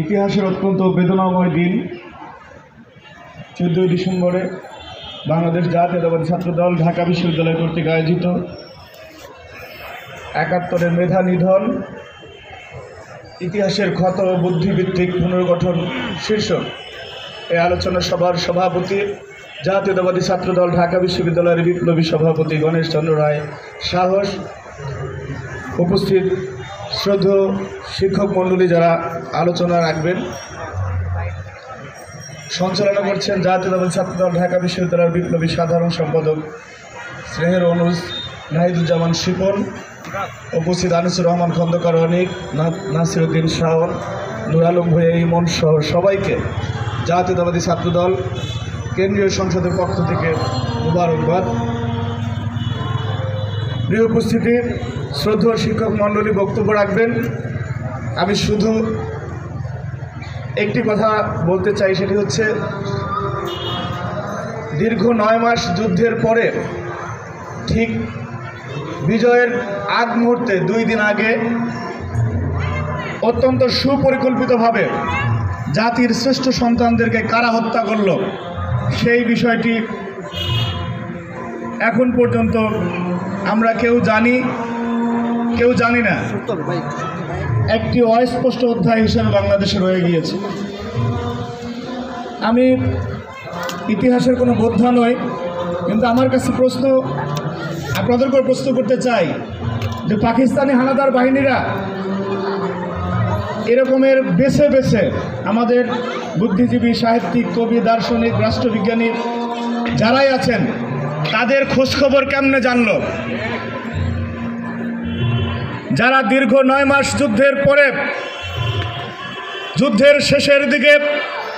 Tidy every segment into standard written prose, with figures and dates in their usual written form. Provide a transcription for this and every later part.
ইতিহাসের অত্যন্ত বেদনাময় দিন 14 ডিসেম্বরে বাংলাদেশ জাতীয়তাবাদী ছাত্রদল ঢাকা বিশ্ববিদ্যালয় কর্তৃক আয়োজিত ৭১-এর মেধা নিধন ইতিহাসের ক্ষত ও বুদ্ধিভিত্তিক পুনর্গঠন শীর্ষক এই আলোচনা সভার সভাপতি জাতীয়তাবাদী ছাত্রদল ঢাকা বিশ্ববিদ্যালয়ের বিপ্লবী সভাপতি গণেশ চন্দ্র রায় সাহস, উপস্থিত শ্রদ্ধেয় শিক্ষক মণ্ডলী যারা আলোচনা রাখবেন, সঞ্চালনা করছেন জাতীয়তাবাদী ছাত্রদল ঢাকা বিশ্ববিদ্যালয়ের বিপ্লবী সাধারণ সম্পাদক স্নেহের অনুজ নাহিদুজ্জামান শিপন, উপস্থিত আনিসুর রহমান খন্দকার অনিক, নাসিরউদ্দিন শাওন, নূর আলম ভূঁইয়া ইমন সহ সবাইকে জাতীয়তাবাদী ছাত্রদল কেন্দ্রীয় সংসদের পক্ষ থেকে মুবারকবাদ। প্রিয় উপস্থিতি, শ্রদ্ধেয় শিক্ষক মণ্ডলী বক্তব্য রাখবেন। আমি শুধু একটি কথা বলতে চাই, সেটি হচ্ছে দীর্ঘ 9 মাস যুদ্ধের পরে ঠিক বিজয়ের আগ মুহূর্তে 2 দিন আগে অত্যন্ত সুপরিকল্পিতভাবে জাতির শ্রেষ্ঠ সন্তানদেরকে কারা হত্যা করল, সেই বিষয়টি এখন পর্যন্ত আমরা কেউ জানি না। একটি অস্পষ্ট অধ্যায় হিসেবে বাংলাদেশে রয়ে গিয়েছে। আমি ইতিহাসের কোনো বোদ্ধা নই, কিন্তু আমার কাছে প্রশ্ন আপনাদেরকেও প্রশ্ন করতে চাই যে পাকিস্তানি হানাদার বাহিনীরা এরকমের বেছে বেছে আমাদের বুদ্ধিজীবী, সাহিত্যিক, কবি, দার্শনিক, রাষ্ট্রবিজ্ঞানী যারাই আছেন তাদের খোঁজখবর কেমনে জানল? যারা দীর্ঘ 9 মাস যুদ্ধের পরে, যুদ্ধের শেষের দিকে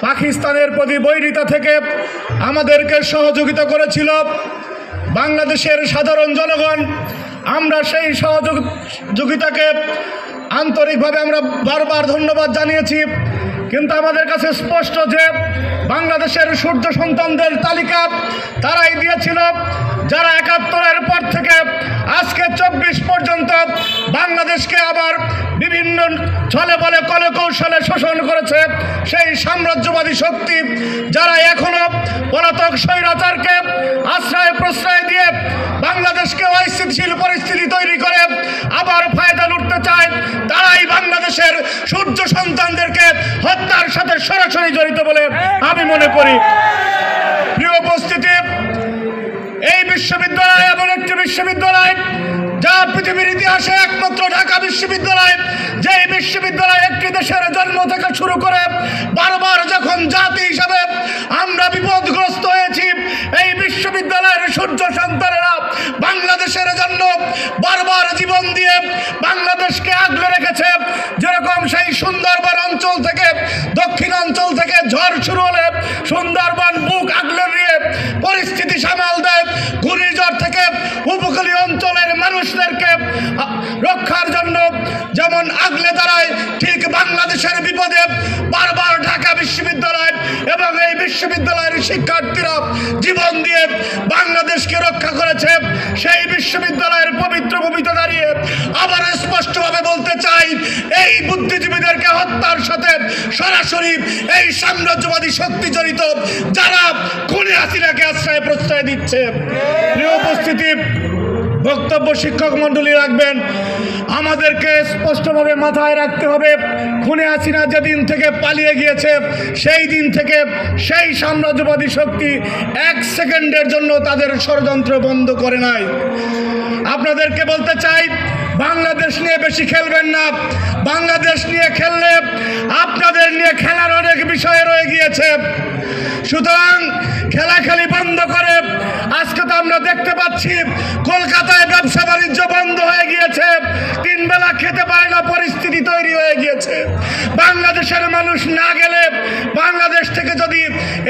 পাকিস্তানের প্রতি বৈরিতা থেকে আমাদেরকে সহযোগিতা করেছিল বাংলাদেশের সাধারণ জনগণ, আমরা সেই সহযোগিতাকে আন্তরিকভাবে আমরা বারবার ধন্যবাদ জানিয়েছি। কিন্তু আমাদের কাছে স্পষ্ট যে বাংলাদেশের সূর্য সন্তানদের তালিকা তারাই দিয়েছিল, যারা ৭১-এর পর থেকে আজকে 24 পর্যন্ত বাংলাদেশকে আবার বিভিন্ন ছলে বলে কলে কৌশলে শোষণ করেছে সেই সাম্রাজ্যবাদী শক্তি, যারা এখনো পলাতক স্বৈরাচারকে আশ্রয় প্রশ্রয় দিয়ে বাংলাদেশকে অস্থিতিশীল পরিস্থিতি তৈরি করে আবার ফায়দা লুটতে চায়, তারাই বাংলাদেশের সূর্য সন্তানদেরকে হত্যার সাথে সরাসরি জড়িত বলে আমি মনে করি। প্রিয় উপস্থিতি, এই বিশ্ববিদ্যালয় এমন একটি বিশ্ববিদ্যালয় যা পৃথিবীর ইতিহাসে একমাত্র ঢাকা বিশ্ববিদ্যালয়, যে বিশ্ববিদ্যালয় একটি দেশের জন্ম থেকে শুরু করে বারবার যখন জাতি হিসাবে আমরা বিপদগ্রস্ত হয়েছি, এই বিশ্ববিদ্যালয়ের সূর্য সন্তানেরা বাংলাদেশের জন্য বারবার জীবন দিয়ে বাংলাদেশকে আগলে রেখেছে। যেরকম সেই সুন্দরবন অঞ্চল থেকে, দক্ষিণাঞ্চল থেকে ঝড় শুরু হলে সুন্দরবন বুক আগলে নিয়ে পরিস্থিতি সামাল দেয়, ঘূর্ণিঝড় থেকে উপকূলীয় অঞ্চলের মানুষদেরকে রক্ষার জন্য যেমন আগলে দাঁড়ায়, ঠিক বাংলাদেশের বিপদে বারবার ঢাকা বিশ্ববিদ্যালয় এবং এই বিশ্ববিদ্যালয়ের শিক্ষার্থীরা জীবন দিয়ে বাংলাদেশকে রক্ষা করেছে। সেই বিশ্ববিদ্যালয়ের পবিত্র ভূমিতে দাঁড়িয়ে আবার স্পষ্টভাবে বলতে চাই, এই বুদ্ধিজীবীদেরকে হত্যার সাথে সরাসরি এই সাম্রাজ্যবাদী শক্তি জড়িত, যারা খুনি হাসিনাকে আশ্রয় প্রশ্রয় দিচ্ছে। প্রিয় উপস্থিতি, বক্তব্য শিক্ষক মণ্ডলী রাখবেন। আমাদেরকে স্পষ্টভাবে মাথায় রাখতে হবে, খুনি হাসিনা যেদিন থেকে পালিয়ে গিয়েছে সেই দিন থেকে সেই সাম্রাজ্যবাদী শক্তি 1 সেকেন্ডের জন্য তাদের ষড়যন্ত্র বন্ধ করে নাই। আপনাদেরকে বলতে চাই, বাংলাদেশ নিয়ে বেশি খেলবেন না। বাংলাদেশ নিয়ে খেললে আপনাদের নিয়ে খেলার অনেক বিষয় রয়ে গিয়েছে। সুতরাং খেলাখেলি বন্ধ করে, আজকে তো আমরা দেখতে পাচ্ছি কলকাতায় ব্যবসা বাণিজ্য বন্ধ হয়ে গিয়েছে, 3 বেলা খেতে পারে না পরিস্থিতি তৈরি হয়ে গিয়েছে। বাংলাদেশের মানুষ না গেলে, বাংলাদেশ থেকে যদি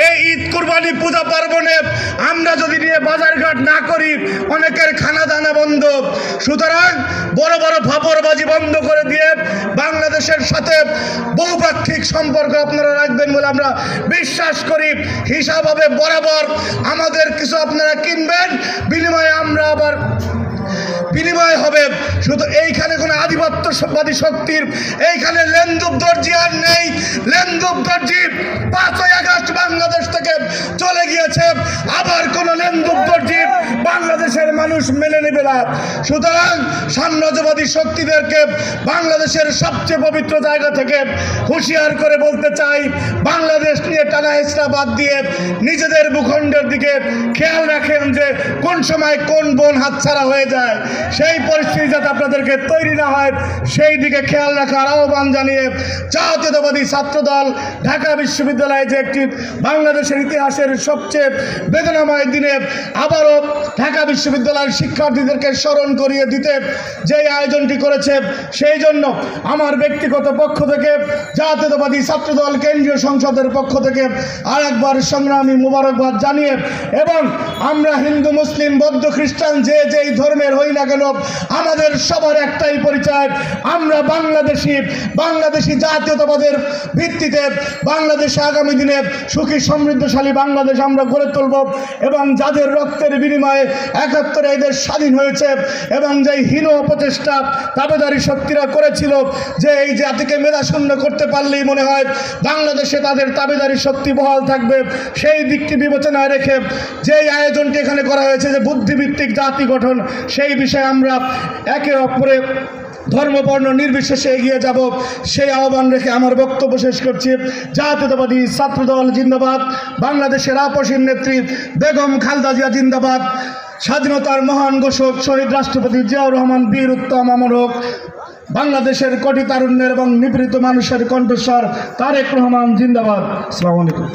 এই ঈদ, কুরবানি, পূজা পার্বণে আমরা যদি নিয়ে বাজারঘাট না করি, অনেকের খানা দানা বন্ধ। সুতরাং বড় বড় ফাপড়বাজি বন্ধ করে দিয়ে বাংলাদেশের সাথে বহুপাক্ষিক সম্পর্ক আপনারা রাখবেন বলে আমরা বিশ্বাস করি। হিসাব হবে বরাবর, আমাদের কিছু আপনারা কিনবেন, বিনিময়ে আমরা আবার বিনিময় হবে। শুধু এইখানে কোনো আধিপত্যবাদী শক্তির এইখানে লেনদেন দর্জি আর নেই। নেন্দুক দর্জি 5ই আগস্ট বাংলাদেশ থেকে চলে গিয়েছে, আবার কোন নেন্দুক দর্জি বাংলাদেশের মানুষ মেনে নেবে না। সুতরাং সাম্রাজ্যবাদী শক্তিদেরকে বাংলাদেশের সবচেয়ে পবিত্র জায়গা থেকে হুঁশিয়ার করে বলতে চাই, বাংলাদেশ নিয়ে টানা হেঁচড়া বাদ দিয়ে নিজেদের ভূখণ্ডের দিকে খেয়াল রাখেন যে কোন সময় কোন বোন হাতছাড়া হয়ে যায়, সেই পরিস্থিতি যাতে আপনাদেরকে তৈরি না হয় সেই দিকে খেয়াল রাখার আহ্বান জানিয়ে জাতীয়তাবাদী ছাত্রদল ঢাকা বিশ্ববিদ্যালয়ে যে একটি বাংলাদেশের ইতিহাসের সবচেয়ে বেদনাময় দিনে আবারও ঢাকা বিশ্ববিদ্যালয়ের শিক্ষার্থীদেরকে স্মরণ করিয়ে দিতে যে আয়োজনটি করেছে, সেই জন্য আমার ব্যক্তিগত পক্ষ থেকে জাতীয়তাবাদী ছাত্রদল কেন্দ্রীয় সংসদের পক্ষ থেকে আরেকবার সংগ্রামী মোবারকবাদ জানিয়ে, এবং আমরা হিন্দু মুসলিম বৌদ্ধ খ্রিস্টান যে যেই ধর্মের হই না কেন আমাদের সবার একটাই পরিচয়, আমরা বাংলাদেশি জাতীয়তাবাদের ভিত্তিতে বাংলাদেশে আগামী দিনে সুখী সমৃদ্ধশালী বাংলাদেশ আমরা গড়ে তুলব, এবং যাদের রক্তের বিনিময়ে 71 এই দেশ স্বাধীন হয়েছে এবং যেই হীন অপচেষ্টা দাবেদারি শক্তিরা করেছিল যে এই জাতিকে মেধাশূন্য করতে পারলেই মনে হয় বাংলাদেশে তাদের দাবেদারি শক্তি বহাল থাকবে, সেই দিকটি বিবেচনায় রেখে যেই আয়োজনটি এখানে করা হয়েছে যে বুদ্ধিভিত্তিক জাতি গঠন, সেই বিষয়ে আমরা একে অপরে ধর্ম বর্ণ নির্বিশেষে এগিয়ে যাব, সেই আহ্বান রেখে আমার বক্তব্য শেষ করছি। জাতীয়তাবাদী ছাত্রদল জিন্দাবাদ, বাংলাদেশের আপসীন নেত্রী বেগম খালেদা জিয়া জিন্দাবাদ, স্বাধীনতার মহান ঘোষক শহীদ রাষ্ট্রপতি জিয়াউর রহমান বীর উত্তম অমর হোক, বাংলাদেশের কোটি তারুণ্যের এবং নিপীড়িত মানুষের কণ্ঠস্বর তারেক রহমান জিন্দাবাদ। আসসালামু আলাইকুম।